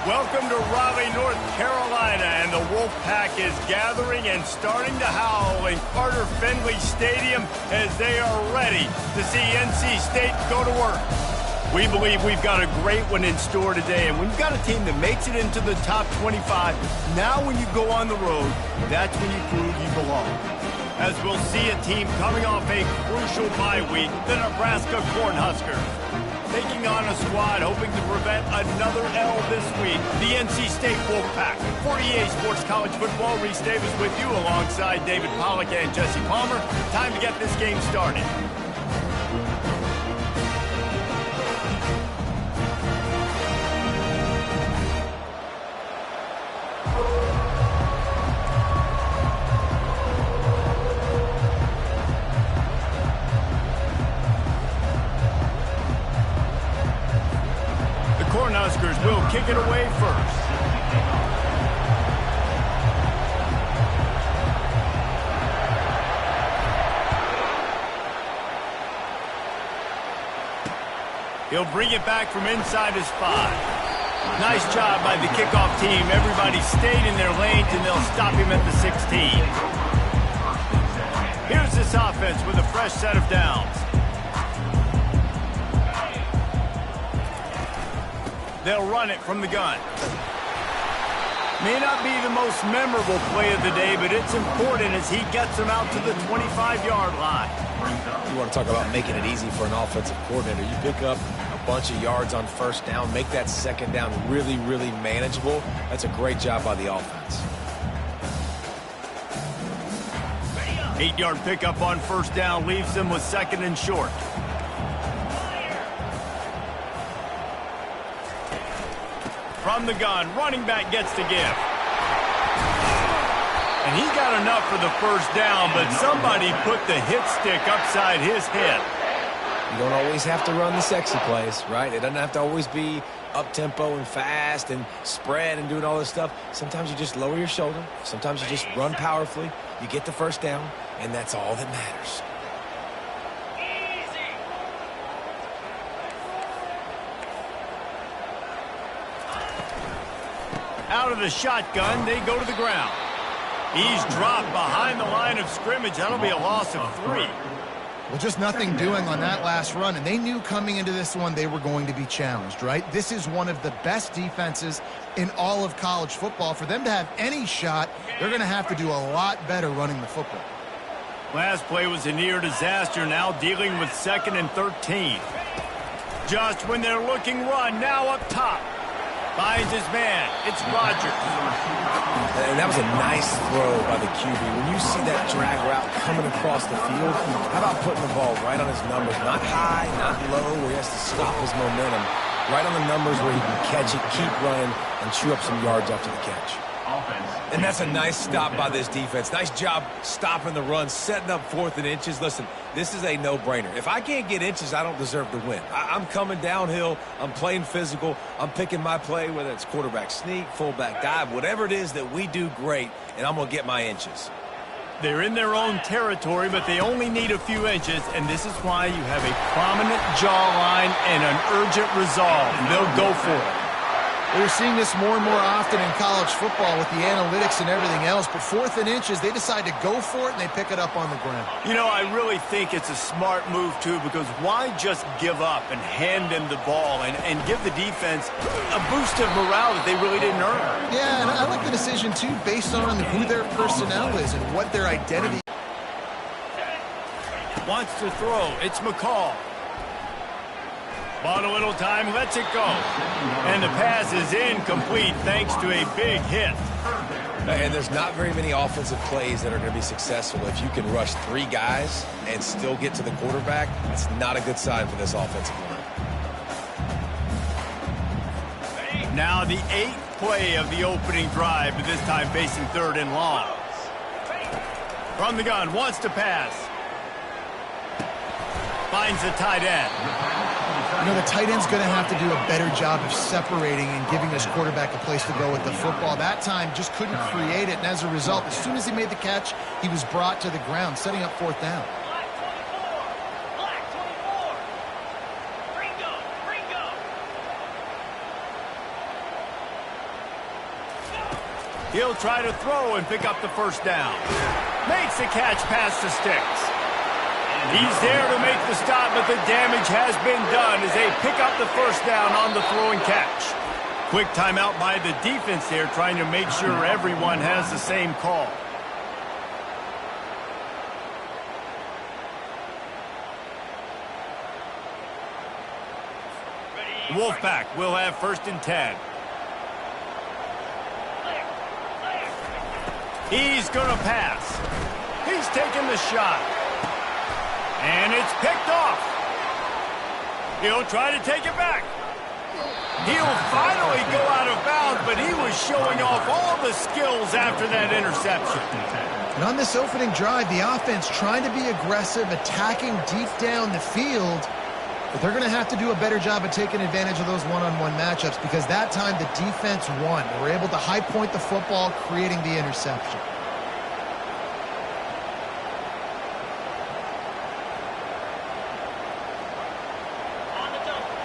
Welcome to Raleigh, North Carolina, and the Wolfpack is gathering and starting to howl in Carter Finley Stadium as they are ready to see NC State go to work. We believe we've got a great one in store today, and when you've got a team that makes it into the top 25, now when you go on the road, that's when you prove you belong. As we'll see a team coming off a crucial bye week, the Nebraska Cornhuskers. Taking on a squad hoping to prevent another L this week, the NC State Wolfpack. For EA Sports College Football, Reese Davis with you alongside David Pollack and Jesse Palmer. Time to get this game started. Cornhuskers will kick it away first. He'll bring it back from inside his 5. Nice job by the kickoff team. Everybody stayed in their lanes, and they'll stop him at the 16. Here's this offense with a fresh set of downs. They'll run it from the gun. May not be the most memorable play of the day, but it's important as he gets them out to the 25-yard line. You want to talk about making it easy for an offensive coordinator. You pick up a bunch of yards on first down, make that second down really, really manageable. That's a great job by the offense. 8-yard pickup on first down leaves them with second and short. From the gun, running back gets to give. And he got enough for the first down, but somebody put the hit stick upside his head. You don't always have to run the sexy plays, right? It doesn't have to always be up-tempo and fast and spread and doing all this stuff. Sometimes you just lower your shoulder. Sometimes you just run powerfully. You get the first down, and that's all that matters. Out of the shotgun, they go to the ground. He's dropped behind the line of scrimmage. That'll be a loss of 3. Well, just nothing doing on that last run, and they knew coming into this one they were going to be challenged, right? This is one of the best defenses in all of college football. For them to have any shot, they're going to have to do a lot better running the football. Last play was a near disaster, now dealing with 2nd and 13. Just when they're looking run, now up top. Finds his man. It's Rodgers. And that was a nice throw by the QB. When you see that drag route coming across the field, how about putting the ball right on his numbers? Not high, not low, where he has to stop his momentum. Right on the numbers where he can catch it, keep running, and chew up some yards after the catch. And that's a nice stop by this defense. Nice job stopping the run, setting up 4th and inches. Listen, this is a no-brainer. If I can't get inches, I don't deserve to win. I'm coming downhill. I'm playing physical. I'm picking my play, whether it's quarterback sneak, fullback dive, whatever it is that we do great, and I'm going to get my inches. They're in their own territory, but they only need a few inches, and this is why you have a prominent jawline and an urgent resolve. They'll go for it. We're seeing this more and more often in college football with the analytics and everything else, but 4th and inches, they decide to go for it, and they pick it up on the ground. You know, I really think it's a smart move, too, because why just give up and hand them the ball and give the defense a boost of morale that they really didn't earn? Yeah, and I like the decision, too, based on who their personnel is and what their identity is. Wants to throw. It's McCall. Bought a little time, lets it go. And the pass is incomplete thanks to a big hit. And there's not very many offensive plays that are going to be successful if you can rush 3 guys and still get to the quarterback. It's not a good sign for this offensive line. Now the 8th play of the opening drive, but this time facing 3rd and long. From the gun, wants to pass. Finds the tight end. You know, the tight end's going to have to do a better job of separating and giving his quarterback a place to go with the football. That time just couldn't create it, and as a result, as soon as he made the catch, he was brought to the ground, setting up 4th down. He'll try to throw and pick up the first down. Makes the catch past the sticks. He's there to make the stop, but the damage has been done as they pick up the first down on the throw and catch. Quick timeout by the defense there, trying to make sure everyone has the same call. Wolfpack will have 1st and 10. He's going to pass. He's taking the shot. And it's picked off. He'll try to take it back. He'll finally go out of bounds, but he was showing off all the skills after that interception. And on this opening drive, the offense trying to be aggressive, attacking deep down the field. But they're going to have to do a better job of taking advantage of those one-on-one matchups because that time the defense won. They were able to high point the football, creating the interception.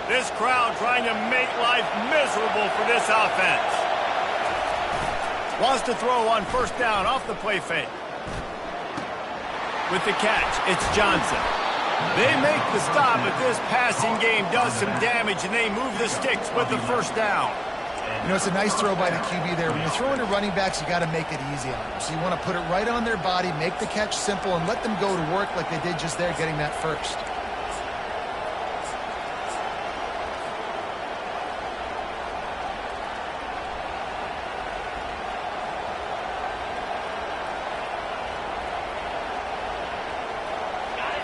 This crowd trying to make life miserable for this offense. Wants to throw on 1st down off the play fake. With the catch, it's Johnson. They make the stop, but this passing game does some damage, and they move the sticks with the 1st down. You know, it's a nice throw by the QB there. When you're throwing to running backs, you got to make it easy on them. So you want to put it right on their body, make the catch simple, and let them go to work like they did just there, getting that first.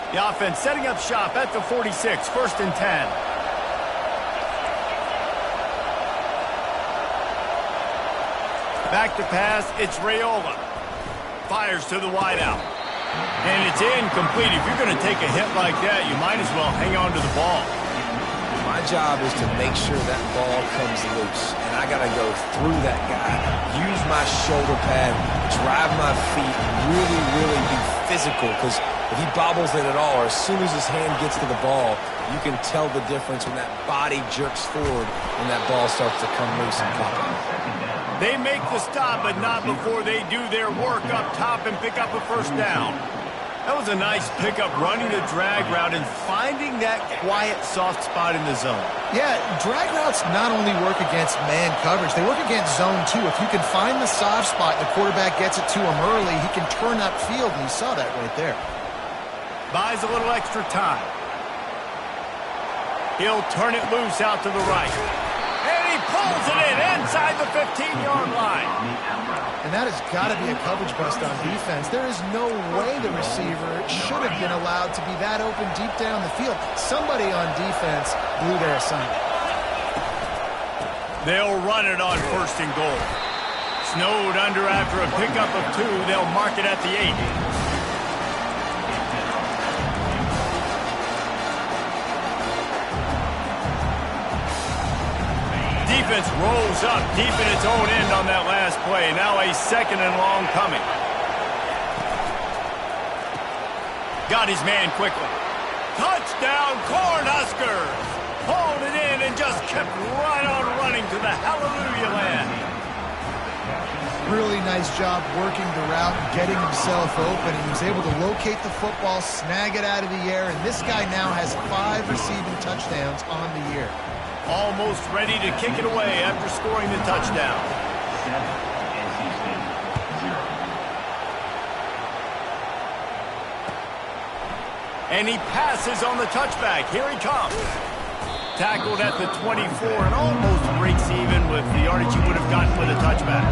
The offense setting up shop at the 46, 1st and 10. Back to pass, it's Raiola. Fires to the wideout. And it's incomplete. If you're going to take a hit like that, you might as well hang on to the ball. My job is to make sure that ball comes loose, and I got to go through that guy, use my shoulder pad, drive my feet, really, really be physical, because if he bobbles it at all, or as soon as his hand gets to the ball, you can tell the difference when that body jerks forward and that ball starts to come loose and pop out. They make the stop, but not before they do their work up top and pick up a 1st down. That was a nice pickup, running the drag route and finding that quiet, soft spot in the zone. Yeah, drag routes not only work against man coverage, they work against zone too. If you can find the soft spot and the quarterback gets it to him early, he can turn upfield, and you saw that right there. Buys a little extra time. He'll turn it loose out to the right. And he pulls it in inside the 15-yard line. And that has got to be a coverage bust on defense. There is no way the receiver should have been allowed to be that open deep down the field. Somebody on defense blew their assignment. They'll run it on 1st and goal. Snowed under after a pickup of 2. They'll mark it at the 8. Defense rolls up deep in its own end on that last play. Now a 2nd and long coming. Got his man quickly. Touchdown, Cornhuskers! Pulled it in and just kept right on running to the hallelujah land. Really nice job working the route, getting himself open. He was able to locate the football, snag it out of the air, and this guy now has 5 receiving touchdowns on the year. Almost ready to kick it away after scoring the touchdown. And he passes on the touchback. Here he comes. Tackled at the 24 and almost breaks even with the yardage he would have gotten with a touchback.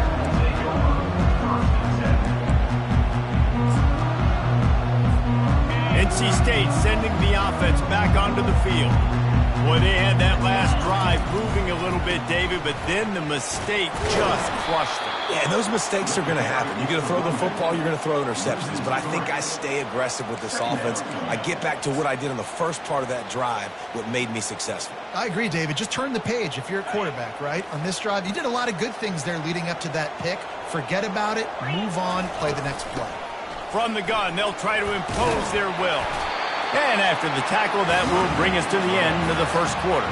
NC State sending the offense back onto the field. Boy, they had that last drive moving a little bit, David, but then the mistake just crushed them. Yeah, and those mistakes are going to happen. You're going to throw the football, you're going to throw interceptions. But I think I stay aggressive with this offense. I get back to what I did in the first part of that drive, what made me successful. I agree, David. Just turn the page if you're a quarterback, right? On this drive, you did a lot of good things there leading up to that pick. Forget about it, move on, play the next play. From the gun, they'll try to impose their will. And after the tackle, that will bring us to the end of the first quarter.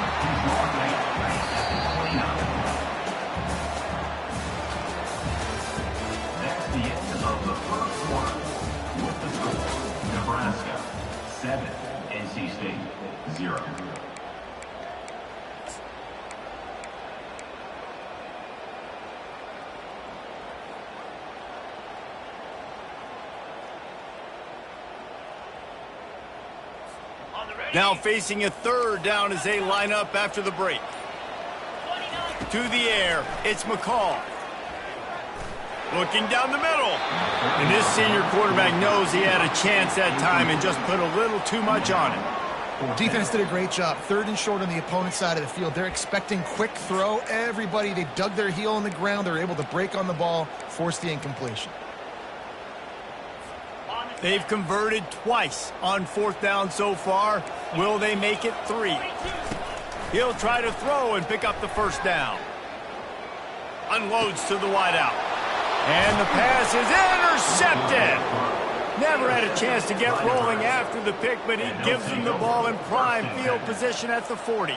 7, NC State 0. Now facing a third down as they line up after the break. To the air, it's McCall. Looking down the middle. And this senior quarterback knows he had a chance that time and just put a little too much on it. Defense did a great job. 3rd and short on the opponent's side of the field. They're expecting quick throw. Everybody, they dug their heel in the ground. They're able to break on the ball, force the incompletion. They've converted twice on 4th down so far. Will they make it 3? He'll try to throw and pick up the 1st down. Unloads to the wideout. And the pass is intercepted. Never had a chance to get rolling after the pick, but he gives him the ball in prime field position at the 40.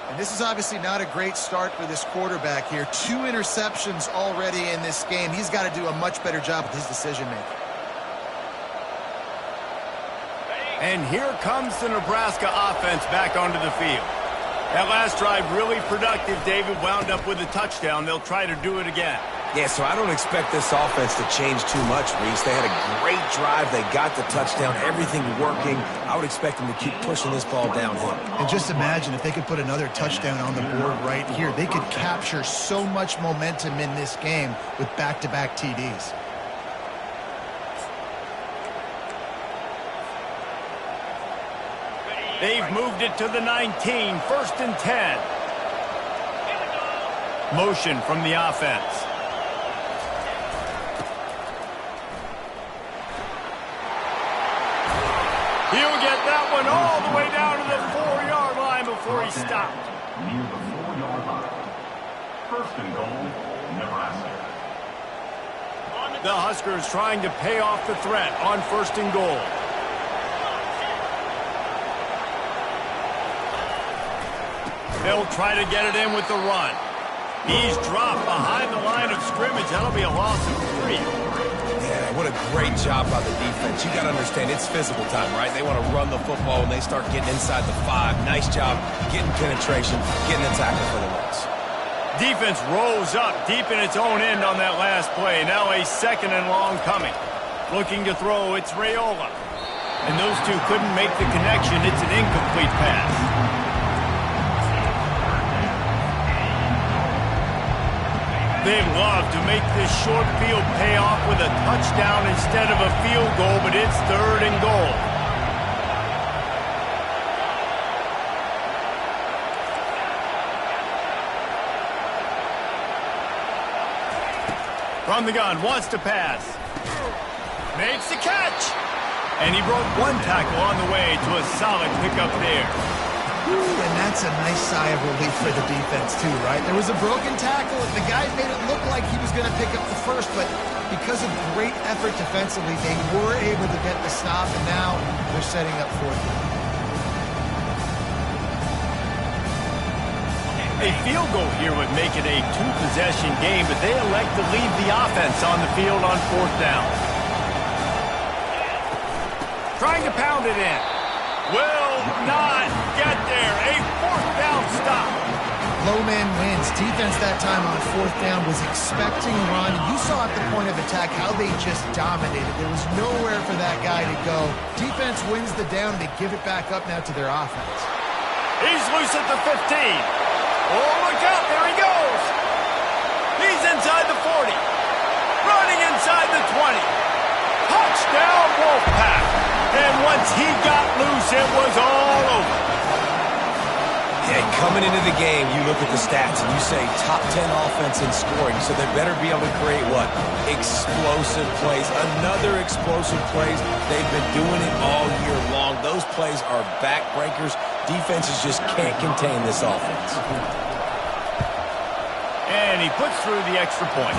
And this is obviously not a great start for this quarterback here. 2 interceptions already in this game. He's got to do a much better job with his decision-making. And here comes the Nebraska offense back onto the field. That last drive really productive. David wound up with a touchdown. They'll try to do it again. Yeah, so I don't expect this offense to change too much, Reese. They had a great drive. They got the touchdown. Everything working. I would expect them to keep pushing this ball downhill. And just imagine if they could put another touchdown on the board right here. They could capture so much momentum in this game with back-to-back TDs. They've moved it to the 19, 1st and 10. Motion from the offense. He'll get that one all the way down to the 4-yard line before he stopped. Near the 4-yard line. 1st and goal, Nebraska. The Huskers trying to pay off the threat on 1st and goal. They'll try to get it in with the run. He's dropped behind the line of scrimmage. That'll be a loss of 3. Yeah, what a great job by the defense. You got to understand, it's physical time, right? They want to run the football when they start getting inside the 5. Nice job getting penetration, getting the tackle for the loss. Defense rolls up deep in its own end on that last play. Now a 2nd and long coming. Looking to throw, it's Raiola. And those two couldn't make the connection. It's an incomplete pass. They'd love to make this short field pay off with a touchdown instead of a field goal, but it's 3rd and goal. From the gun, wants to pass. Makes the catch. And he broke 1 tackle on the way to a solid pickup there. And that's a nice sigh of relief for the defense, too, right? There was a broken tackle. The guy made it look like he was going to pick up the 1st, but because of great effort defensively, they were able to get the stop, and now they're setting up 4th down. A field goal here would make it a 2-possession game, but they elect to leave the offense on the field on 4th down. Trying to pound it in. Will not get there. A 4th down stop. Low man wins. Defense that time on 4th down was expecting a run. You saw at the point of attack how they just dominated. There was nowhere for that guy to go. Defense wins the down. They give it back up now to their offense. He's loose at the 15. Oh, look out. There he goes. He's inside the 40. Running inside the 20. Touchdown, Wolfpack. And once he got loose, it was all over. Yeah, coming into the game, you look at the stats and you say top 10 offense in scoring, so they better be able to create what? Explosive plays. Another explosive plays. They've been doing it all year long. Those plays are backbreakers. Defenses just can't contain this offense. And he puts through the extra point.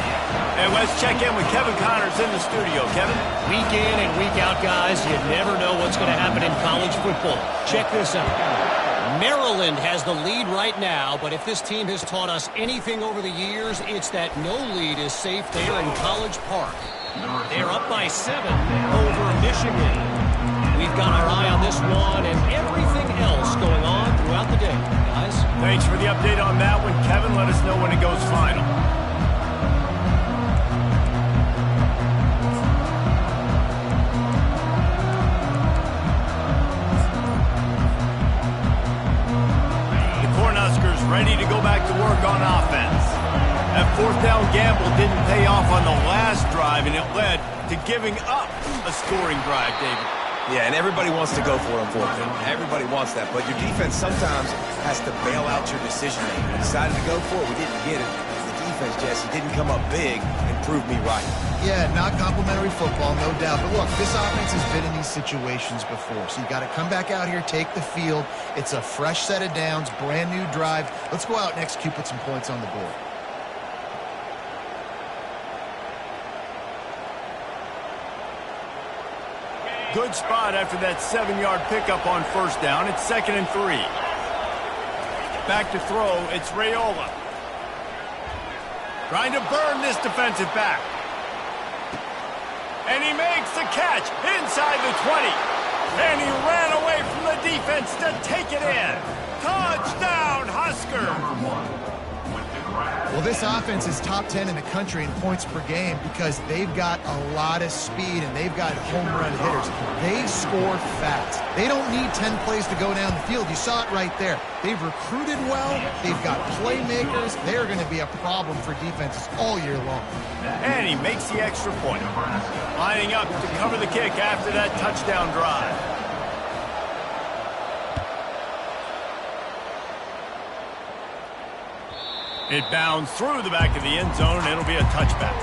And let's check in with Kevin Connors in the studio. Kevin? Week in and week out, guys, you never know what's going to happen in college football. Check this out. Maryland has the lead right now, but if this team has taught us anything over the years, it's that no lead is safe there in College Park. They're up by 7 over Michigan. We we've got our eye on this one and everything else going on throughout the day, guys. Thanks for the update on that one, Kevin. Let us know when it goes final. The Cornhuskers ready to go back to work on offense. That fourth down gamble didn't pay off on the last drive, and it led to giving up a scoring drive, David. Yeah, and everybody wants to go for it on fourth down. Everybody wants that, but your defense sometimes has to bail out your decision-making. We decided to go for it. We didn't get it. The defense, Jesse, didn't come up big and prove me right. Yeah, not complimentary football, no doubt. But look, this offense has been in these situations before, so you got to come back out here, take the field. It's a fresh set of downs, brand new drive. Let's go out and execute, put some points on the board. Good spot after that 7-yard pickup on first down. It's 2nd and 3. Back to throw, it's Raiola. Trying to burn this defensive back. And he makes the catch inside the 20. And he ran away from the defense to take it in. Touchdown, Husker! Well, this offense is top 10 in the country in points per game because they've got a lot of speed and they've got home run hitters. They score fast. They don't need 10 plays to go down the field. You saw it right there. They've recruited well. They've got playmakers. They're going to be a problem for defenses all year long. And he makes the extra point. Lining up to cover the kick after that touchdown drive. It bounds through the back of the end zone, and it'll be a touchback.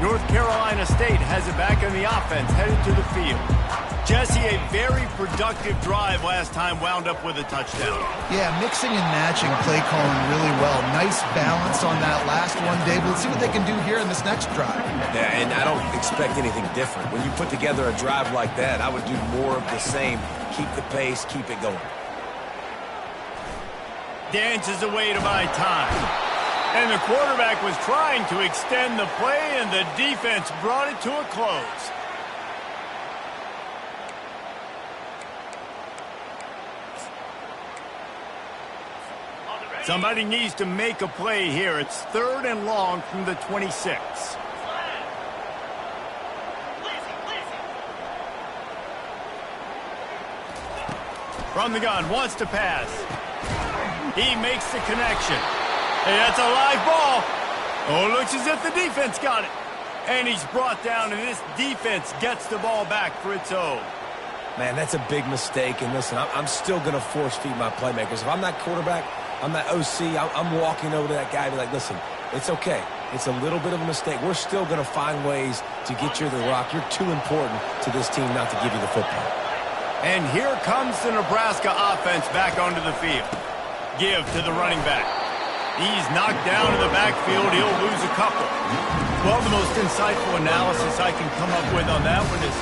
North Carolina State has it back on the offense, headed to the field. Jesse, a very productive drive last time, wound up with a touchdown. Yeah, mixing and matching play calling really well. Nice balance on that last one, Dave. Let's see what they can do here in this next drive. Yeah, and I don't expect anything different. When you put together a drive like that, I would do more of the same. Keep the pace, keep it going. Dances away to buy time. And the quarterback was trying to extend the play, and the defense brought it to a close. Somebody needs to make a play here. It's 3rd and long from the 26. From the gun, wants to pass. He makes the connection. Hey, that's a live ball. Oh, looks as if the defense got it. And he's brought down, and this defense gets the ball back for its own. Man, that's a big mistake. And listen, I'm still going to force feed my playmakers. If I'm that quarterback, I'm that OC, I'm walking over to that guy and be like, listen, it's okay. It's a little bit of a mistake. We're still going to find ways to get you the rock. You're too important to this team not to give you the football. And here comes the Nebraska offense back onto the field. Give to the running back. He's knocked down in the backfield. He'll lose a couple. Well, the most insightful analysis I can come up with on that one is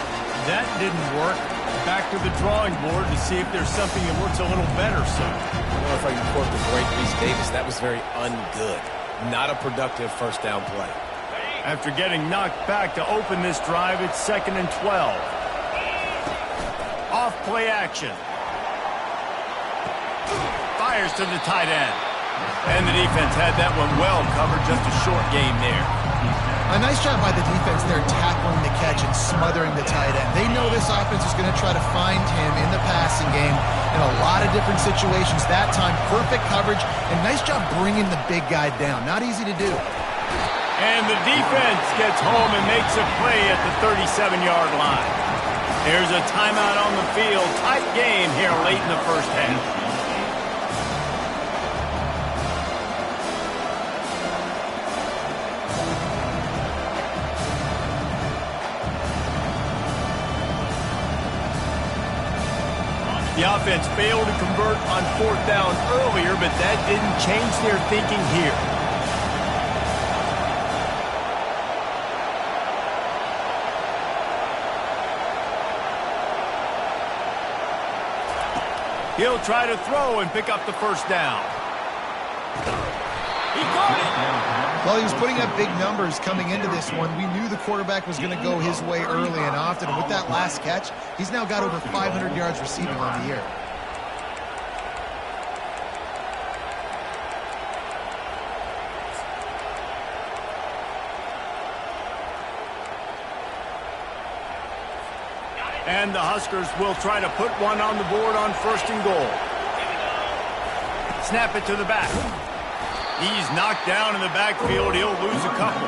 that didn't work. Back to the drawing board to see if there's something that works a little better, sir. I don't know if I can quote the great Reese Davis. That was very ungood. Not a productive first down play. After getting knocked back to open this drive, it's 2nd and 12. Off play action. Fires to the tight end. And the defense had that one well covered, just a short game there. A nice job by the defense there tackling the catch and smothering the tight end. They know this offense is going to try to find him in the passing game in a lot of different situations. That time, perfect coverage, and nice job bringing the big guy down. Not easy to do. And the defense gets home and makes a play at the 37-yard line. There's a timeout on the field. Tight game here late in the first half. The offense failed to convert on 4th down earlier, but that didn't change their thinking here. He'll try to throw and pick up the first down. He caught it! Well, he was putting up big numbers coming into this one. We knew the quarterback was going to go his way early and often. And with that last catch, he's now got over 500 yards receiving on the year. And the Huskers will try to put one on the board on 1st and goal. Snap it to the back. He's knocked down in the backfield. He'll lose a couple.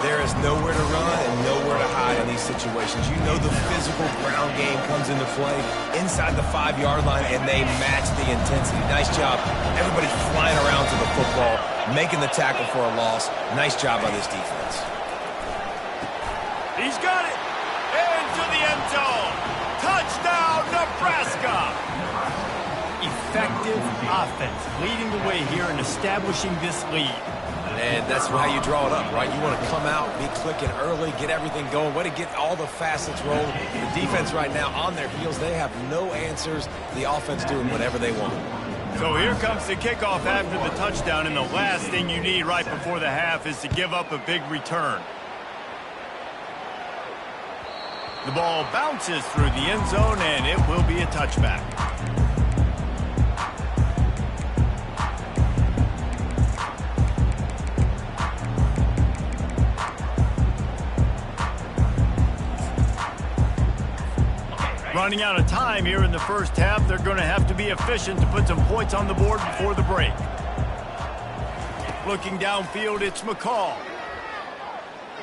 There is nowhere to run and nowhere to hide in these situations. You know the physical ground game comes into play inside the 5-yard line, and they match the intensity. Nice job. Everybody flying around to the football, making the tackle for a loss. Nice job by this defense. He's got it. Into the end zone. Touchdown, Nebraska. Effective offense leading the way here and establishing this lead. And that's how you draw it up, right? You want to come out, be clicking early, get everything going, way to get all the facets rolling. The defense right now on their heels, they have no answers. The offense doing whatever they want. So here comes the kickoff after the touchdown, and the last thing you need right before the half is to give up a big return. The ball bounces through the end zone, and it will be a touchback. Running out of time here in the first half. They're going to have to be efficient to put some points on the board before the break. Looking downfield, it's McCall.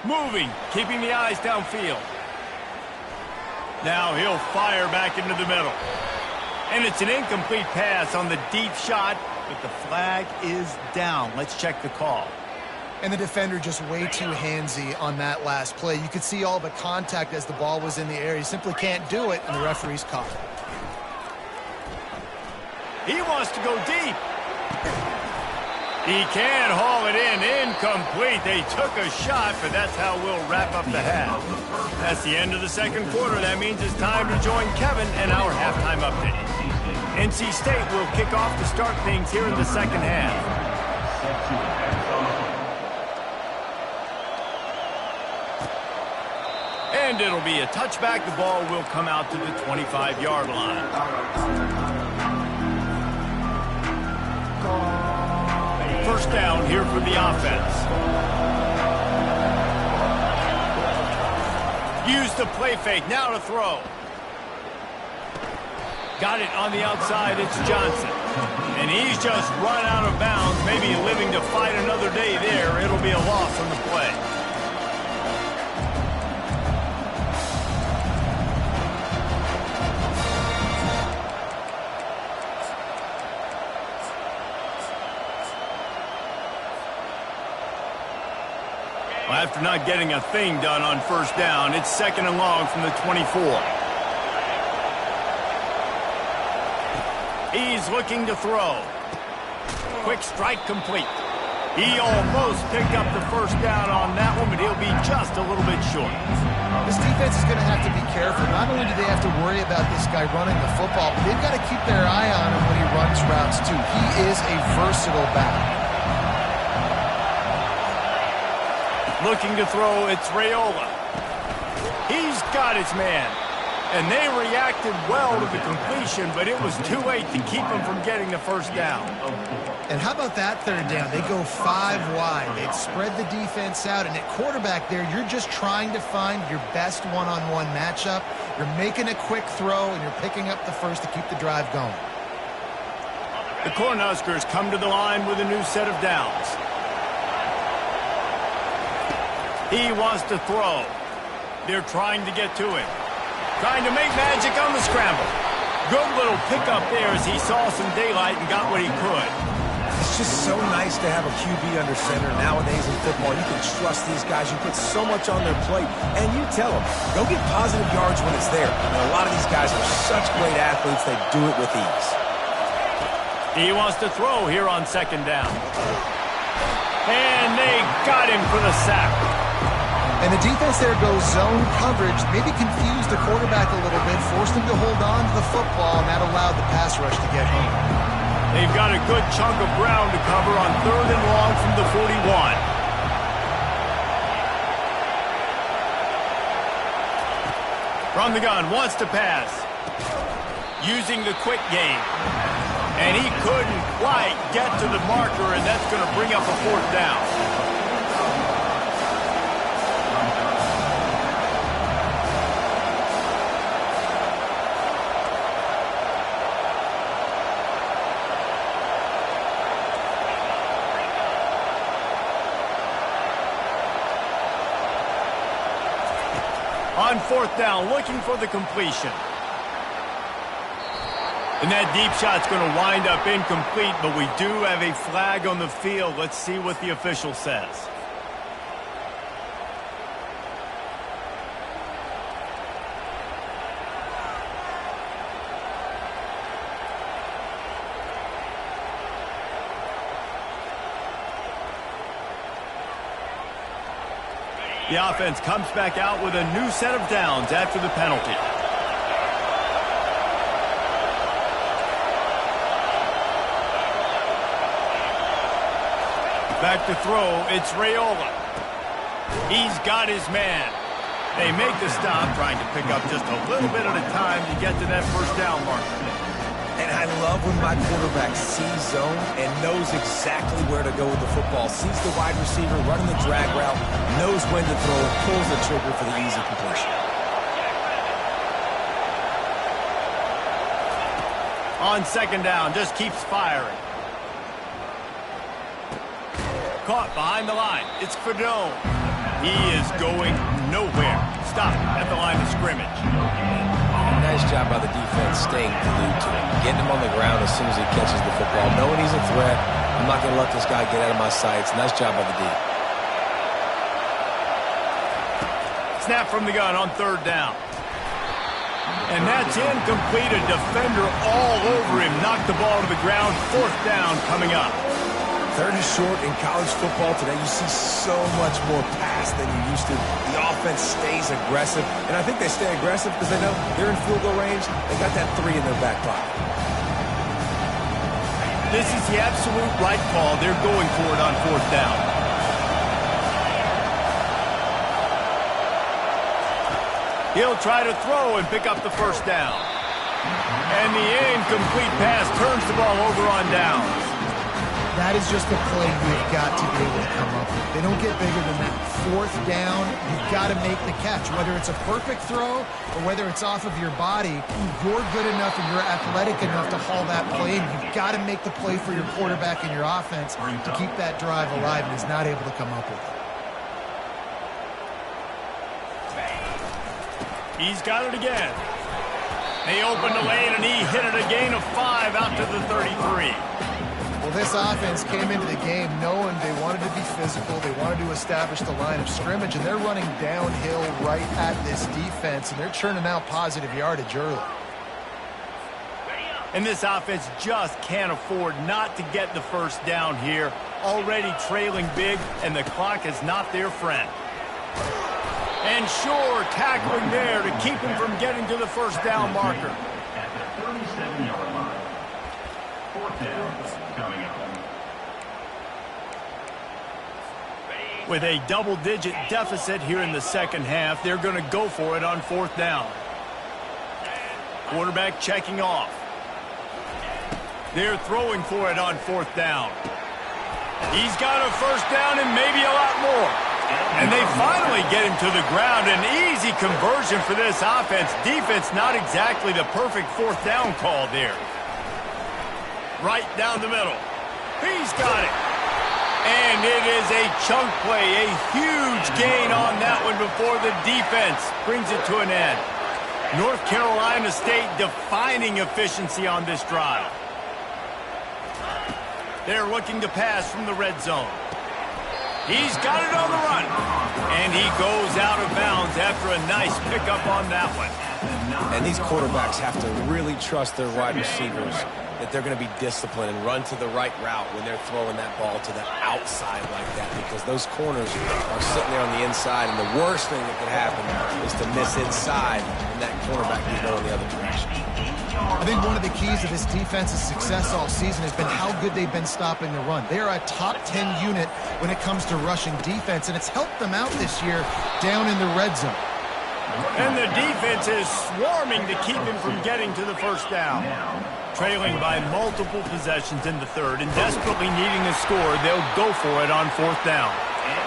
Moving, keeping the eyes downfield. Now he'll fire back into the middle. And it's an incomplete pass on the deep shot, but the flag is down. Let's check the call. And the defender just way too handsy on that last play. You could see all the contact as the ball was in the air. He simply can't do it, and the referee's caught it. He wants to go deep. He can haul it in. Incomplete. They took a shot, but that's how we'll wrap up the half. That's the end of the second quarter. That means it's time to join Kevin and our halftime update. NC State will kick off to start things here in the second half. And it'll be a touchback. The ball will come out to the 25-yard line. First down here for the offense. Use the play fake. Now to throw. Got it on the outside. It's Johnson. And he's just run out of bounds, maybe living to fight another day there. It'll be a loss on the play. After not getting a thing done on first down, it's second and long from the 24. He's looking to throw. Quick strike complete. He almost picked up the first down on that one, but he'll be just a little bit short. This defense is going to have to be careful. Not only do they have to worry about this guy running the football, but they've got to keep their eye on him when he runs routes too. He is a versatile back. Looking to throw, it's Raiola. He's got his man. And they reacted well to the completion, but it was too late to keep him from getting the first down. And how about that third down? They go 5 wide. They'd spread the defense out. And at quarterback there, you're just trying to find your best one-on-one matchup. You're making a quick throw, and you're picking up the first to keep the drive going. The Cornhuskers come to the line with a new set of downs. He wants to throw. They're trying to get to him. Trying to make magic on the scramble. Good little pickup there as he saw some daylight and got what he could. It's just so nice to have a QB under center nowadays in football. You can trust these guys. You put so much on their plate. And you tell them, go get positive yards when it's there. And a lot of these guys are such great athletes, they do it with ease. He wants to throw here on second down. And they got him for the sack. And the defense there goes zone coverage, maybe confused the quarterback a little bit, forced him to hold on to the football, and that allowed the pass rush to get home. They've got a good chunk of ground to cover on third and long from the 41. From the gun, wants to pass. Using the quick game. And he couldn't quite get to the marker, and that's going to bring up a 4th down. On 4th down, looking for the completion. And that deep shot's going to wind up incomplete, but we do have a flag on the field. Let's see what the official says. The offense comes back out with a new set of downs after the penalty. Back to throw, it's Raiola. He's got his man. They make the stop, trying to pick up just a little bit at a time to get to that 1st down marker. And I love when my quarterback sees zone and knows exactly where to go with the football. Sees the wide receiver running the drag route, knows when to throw, pulls the trigger for the easy completion. On 2nd down, just keeps firing. Caught behind the line. It's Fadone. He is going nowhere. Stop at the line of scrimmage. Nice job by the defense staying glued to him. Getting him on the ground as soon as he catches the football. Knowing he's a threat. I'm not going to let this guy get out of my sights. Nice job by the D. Snap from the gun on 3rd down. And that's incomplete. A defender all over him. Knocked the ball to the ground. 4th down coming up. 3rd and short in college football today. You see so much more pass than you used to. The offense stays aggressive, and I think they stay aggressive because they know they're in field goal range. They got that 3 in their back pocket. This is the absolute right call. They're going for it on 4th down. He'll try to throw and pick up the 1st down. And the incomplete pass turns the ball over on downs. That is just a play you've got to be able to come up with. They don't get bigger than that. 4th down, you've got to make the catch. Whether it's a perfect throw or whether it's off of your body, you're good enough and you're athletic enough to haul that play in. You've got to make the play for your quarterback and your offense to keep that drive alive, and he's not able to come up with it. He's got it again. They opened the lane and he hit it a gain of 5 out to the 33. Well, this offense came into the game knowing they wanted to be physical. They wanted to establish the line of scrimmage, and they're running downhill right at this defense, and they're churning out positive yardage early. And this offense just can't afford not to get the 1st down here. Already trailing big, and the clock is not their friend. And sure, tackling there to keep him from getting to the 1st down marker. At the 37-yard line. 4th down coming up. With a double-digit deficit here in the 2nd half, they're going to go for it on 4th down. Quarterback checking off. They're throwing for it on 4th down. He's got a 1st down and maybe a lot more. And they finally get him to the ground. An easy conversion for this offense. Defense not exactly the perfect 4th down call there. Right down the middle. He's got it. And it is a chunk play, a huge gain on that one before the defense brings it to an end. North Carolina State defining efficiency on this drive. They're looking to pass from the red zone. He's got it on the run. And he goes out of bounds after a nice pickup on that one. And these quarterbacks have to really trust their wide receivers that they're going to be disciplined and run to the right route when they're throwing that ball to the outside like that, because those corners are sitting there on the inside, and the worst thing that could happen is to miss inside and that cornerback be going the other direction. I think one of the keys to this defense's success all season has been how good they've been stopping the run. They are a top 10 unit when it comes to rushing defense, and it's helped them out this year down in the red zone. And the defense is swarming to keep him from getting to the first down. Trailing by multiple possessions in the third and desperately needing a score, they'll go for it on fourth down.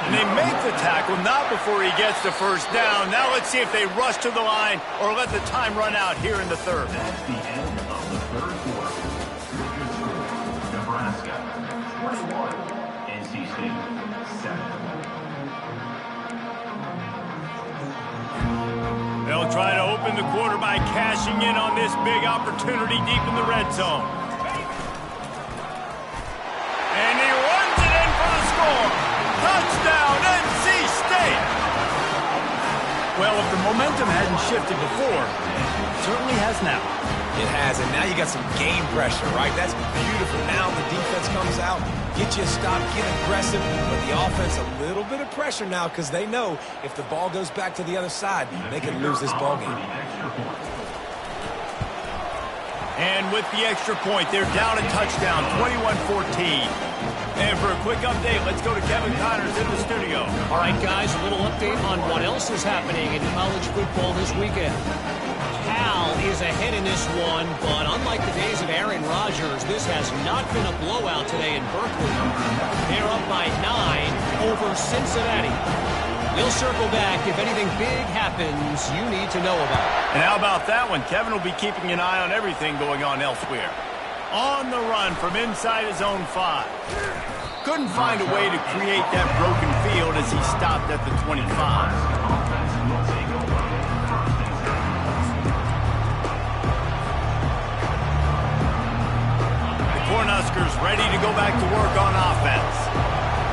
And they make the tackle, not before he gets the first down. Now let's see if they rush to the line or let the time run out here in the third. That's the end of the third quarter. Nebraska 21, NC State 7. They'll try to open the quarter by cashing in on this big opportunity deep in the red zone. And he runs it in for the score. Touchdown, NC State! Well, if the momentum hadn't shifted before, it certainly has now. It has, and now you got some game pressure, right? That's beautiful. Now the defense comes out, get you a stop, get aggressive, but the offense a little bit of pressure now because they know if the ball goes back to the other side, they can lose this ball game. And with the extra point, they're down a touchdown, 21-14. And for a quick update, let's go to Kevin Connors in the studio. All right, guys, a little update on what else is happening in college football this weekend. Cal is ahead in this one, but unlike the days of Aaron Rodgers, this has not been a blowout today in Berkeley. They're up by 9 over Cincinnati. We'll circle back if anything big happens you need to know about. And how about that one? Kevin will be keeping an eye on everything going on elsewhere. On the run from inside his own 5. Couldn't find a way to create that broken field as he stopped at the 25. The Cornhuskers ready to go back to work on offense.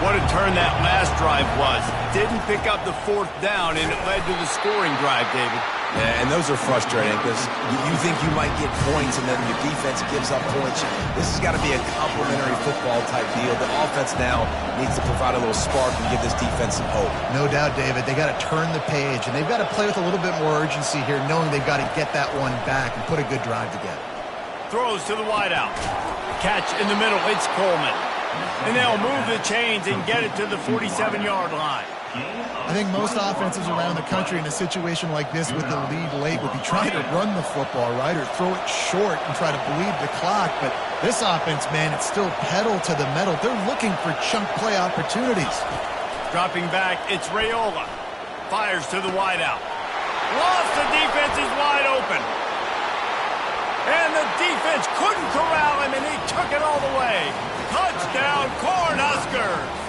What a turn that last drive was. Didn't pick up the fourth down, and it led to the scoring drive, David. Yeah, and those are frustrating because you think you might get points and then your defense gives up points. This has got to be a complementary football type deal. The offense now needs to provide a little spark and give this defense some hope. No doubt, David. They got to turn the page, and they've got to play with a little bit more urgency here, knowing they've got to get that one back and put a good drive together. Throws to the wideout. Catch in the middle. It's Coleman. And they'll move the chains and get it to the 47-yard line. I think most offenses around the country in a situation like this with the lead late would be trying to run the football, right, or throw it short and try to bleed the clock. But this offense, man, it's still pedal to the metal. They're looking for chunk play opportunities. Dropping back, it's Raiola. Fires to the wideout. Lost, the defense is wide open. And the defense couldn't corral him, and he took it all the way. Touchdown, Cornhuskers!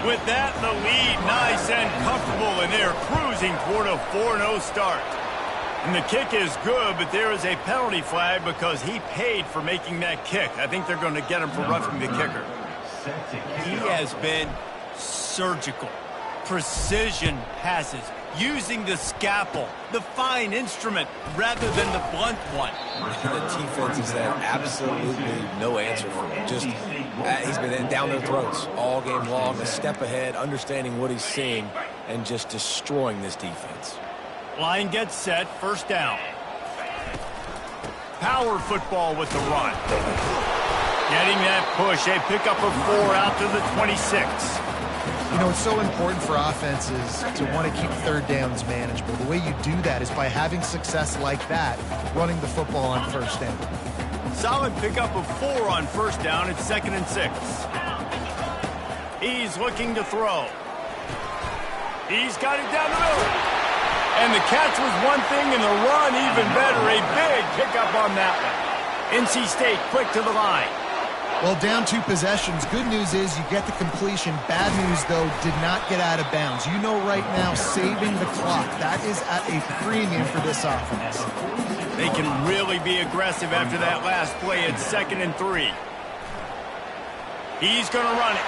With that, the lead nice and comfortable, and they're cruising toward a 4-0 start. And the kick is good, but there is a penalty flag because he paid for making that kick. I think they're going to get him for roughing the kicker. He has been surgical. Precision passes, using the scalpel, the fine instrument, rather than the blunt one. The defense has had absolutely no answer for him. Just, he's been down their throats all game long, a step ahead, understanding what he's seeing, and just destroying this defense. Line gets set, first down. Power football with the run. Getting that push, a pickup of 4 out to the 26. You know, it's so important for offenses to want to keep third downs manageable. The way you do that is by having success like that, running the football on first down. Solid pickup of 4 on first down. It's 2nd and 6. He's looking to throw. He's got it down the middle. And the catch was one thing, and the run even better. A big pickup on that one. NC State quick to the line. Well, down 2 possessions. Good news is you get the completion. Bad news, though, did not get out of bounds. You know right now, saving the clock, that is at a premium for this offense. They can really be aggressive after that last play. It's 2nd and 3. He's going to run it.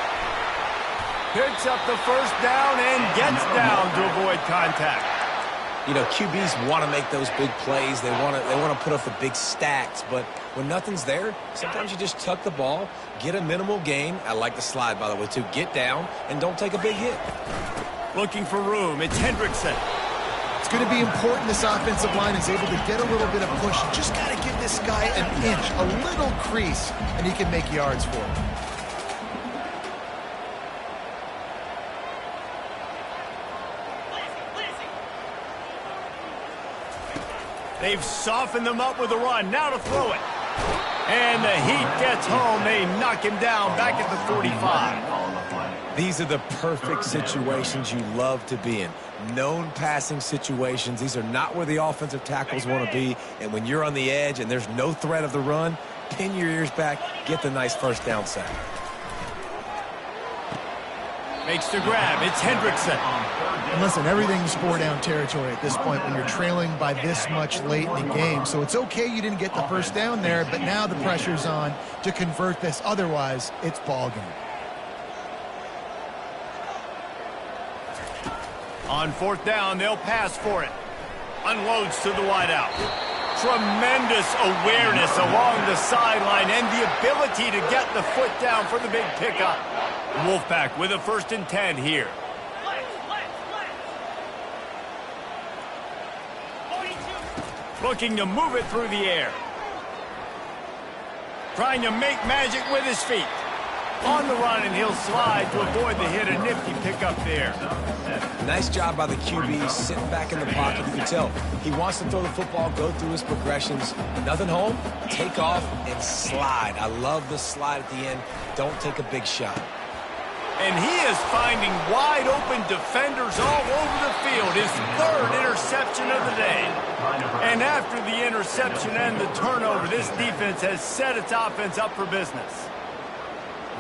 Picks up the first down and gets down to avoid contact. You know, QBs want to make those big plays. They want to put up the big stacks. But when nothing's there, sometimes you just tuck the ball, get a minimal gain. I like the slide, by the way, too. Get down and don't take a big hit. Looking for room. It's Hendrickson. It's going to be important this offensive line is able to get a little bit of push. You just got to give this guy an inch, a little crease, and he can make yards for him. They've softened them up with a run. Now to throw it. And the heat gets home. They knock him down back at the 45. These are the perfect situations you love to be in. Known passing situations. These are not where the offensive tackles want to be. And when you're on the edge and there's no threat of the run, pin your ears back, get the nice first down sack. Makes the grab. It's Hendrickson. And listen, everything's four-down territory at this point when you're trailing by this much late in the game. So it's okay you didn't get the first down there, but now the pressure's on to convert this. Otherwise, it's ball game. On fourth down, they'll pass for it. Unloads to the wideout. Tremendous awareness along the sideline and the ability to get the foot down for the big pickup. Wolfpack with a 1st and 10 here. Looking to move it through the air. Trying to make magic with his feet. On the run, and he'll slide to avoid the hit. A nifty pickup there. Nice job by the QB, sitting back in the pocket. You can tell he wants to throw the football, go through his progressions. Nothing home, take off, and slide. I love the slide at the end. Don't take a big shot. And he is finding wide open defenders all over the field. His 3rd interception of the day. And after the interception and the turnover, this defense has set its offense up for business.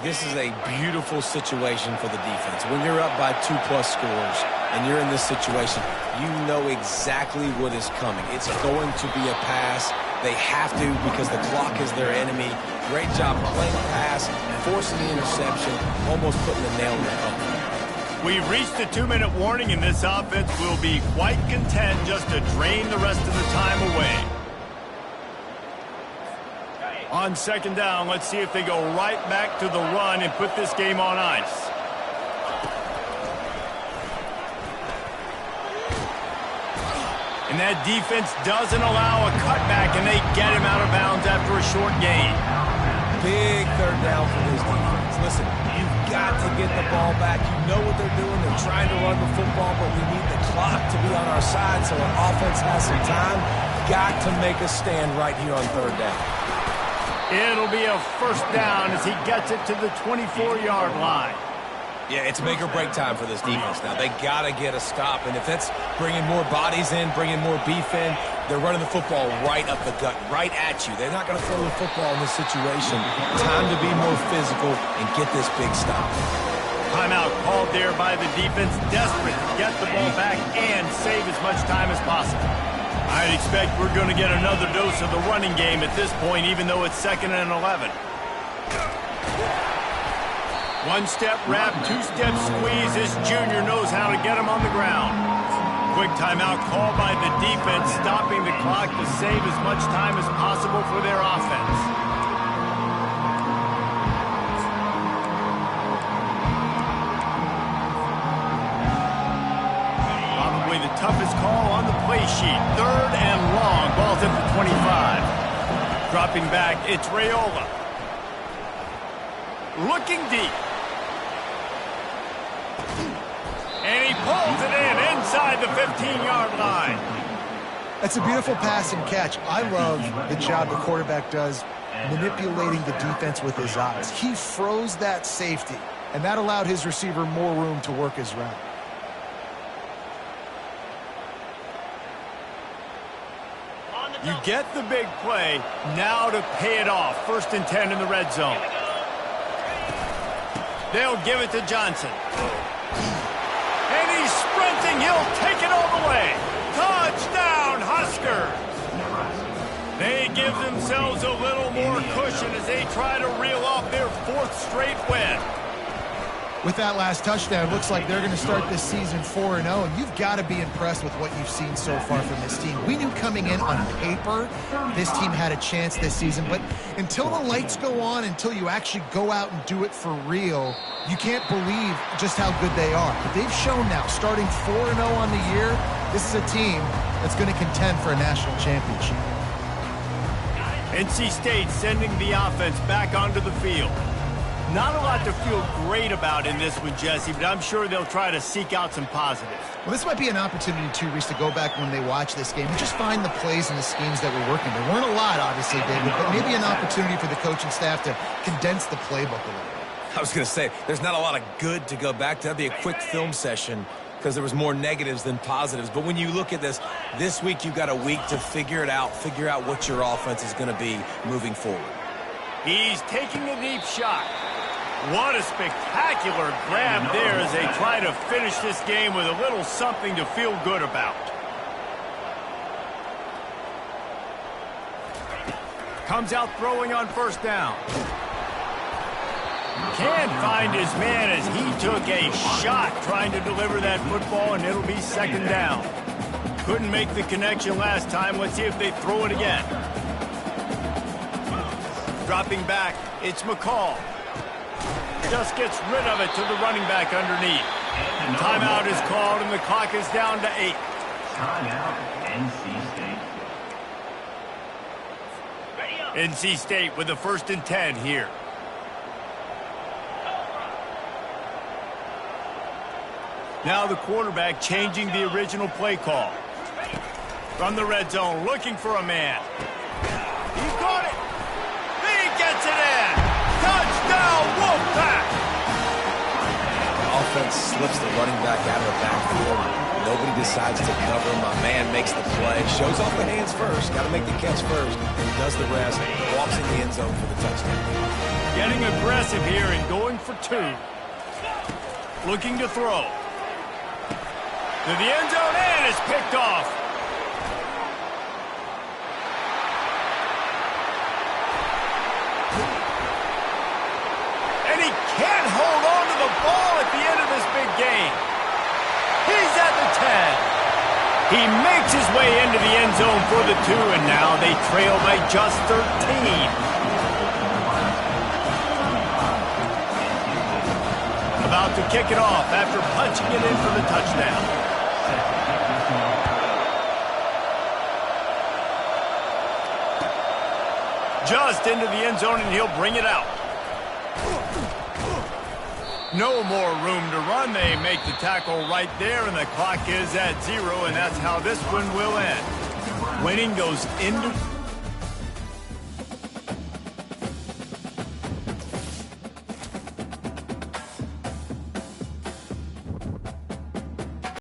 This is a beautiful situation for the defense. When you're up by 2+ scores and you're in this situation, you know exactly what is coming. It's going to be a pass. They have to because the clock is their enemy. Great job playing the pass, forcing the interception, almost putting the nail in the coffin. We've reached the 2-minute warning, and this offense will be quite content just to drain the rest of the time away. On 2nd down, let's see if they go right back to the run and put this game on ice. And that defense doesn't allow a cutback, and they get him out of bounds after a short gain. Big 3rd down for this defense. Listen, you've got to get the ball back. You know what they're doing. They're trying to run the football, but we need the clock to be on our side so our offense has some time. Got to make a stand right here on 3rd down. It'll be a 1st down as he gets it to the 24-yard line. Yeah, it's make or break time for this defense now. They got to get a stop, and if that's bringing more bodies in, bringing more beef in, they're running the football right up the gut, right at you. They're not going to throw the football in this situation. Time to be more physical and get this big stop. Timeout called there by the defense, desperate to get the ball back and save as much time as possible. I'd expect we're going to get another dose of the running game at this point, even though it's 2nd and 11. 1-step wrap, 2-step squeeze. This junior knows how to get him on the ground. Quick timeout called by the defense, stopping the clock to save as much time as possible for their offense. Probably the toughest call on the play sheet. 3rd and long. Ball's at the 25. Dropping back, it's Raiola. Looking deep. And he pulls it in inside the 15-yard line. That's a beautiful pass and catch. I love the job the quarterback does manipulating the defense with his eyes. He froze that safety, and that allowed his receiver more room to work his route. You get the big play, now to pay it off. 1st and 10 in the red zone. They'll give it to Johnson. And he's sprinting. He'll take it all the way. Touchdown, Huskers. They give themselves a little more cushion as they try to reel off their 4th straight win. With that last touchdown, looks like they're going to start this season 4-0, and you've got to be impressed with what you've seen so far from this team. We knew coming in on paper this team had a chance this season, but until the lights go on, until you actually go out and do it for real, you can't believe just how good they are. But they've shown now, starting 4-0 on the year, this is a team that's going to contend for a national championship. NC State sending the offense back onto the field. Not a lot to feel great about in this one, Jesse, but I'm sure they'll try to seek out some positives. Well, this might be an opportunity, too, Reese, to go back when they watch this game and just find the plays and the schemes that were working. There weren't a lot, obviously, David, but maybe an opportunity for the coaching staff to condense the playbook a little bit. I was going to say, there's not a lot of good to go back to. That'd be a quick film session because there was more negatives than positives. But when you look at this week you've got a week to figure it out, figure out what your offense is going to be moving forward. He's taking a deep shot. What a spectacular grab there as they try to finish this game with a little something to feel good about. Comes out throwing on first down. Can't find his man as he took a shot trying to deliver that football, and it'll be second down. Couldn't make the connection last time. Let's see if they throw it again. Dropping back, it's McCall. Just gets rid of it to the running back underneath. Timeout is called, and the clock is down to 8. Timeout, NC State. NC State with the 1st and 10 here. Now the quarterback changing the original play call. From the red zone, looking for a man. He caught it. He gets it in. Touchdown, Wolfpack. The offense slips the running back out of the backfield. Nobody decides to cover him. My man makes the play. Shows off the hands first. Got to make the catch first. Does the rest. Walks in the end zone for the touchdown. Getting aggressive here and going for 2. Looking to throw. To the end zone, and it's picked off. And he can't hold on to the ball at the end of this big game. He's at the 10. He makes his way into the end zone for the 2, and now they trail by just 13. About to kick it off after punching it in for the touchdown. Just into the end zone, and he'll bring it out. No more room to run. They make the tackle right there, and the clock is at 0, and that's how this one will end. Winning goes into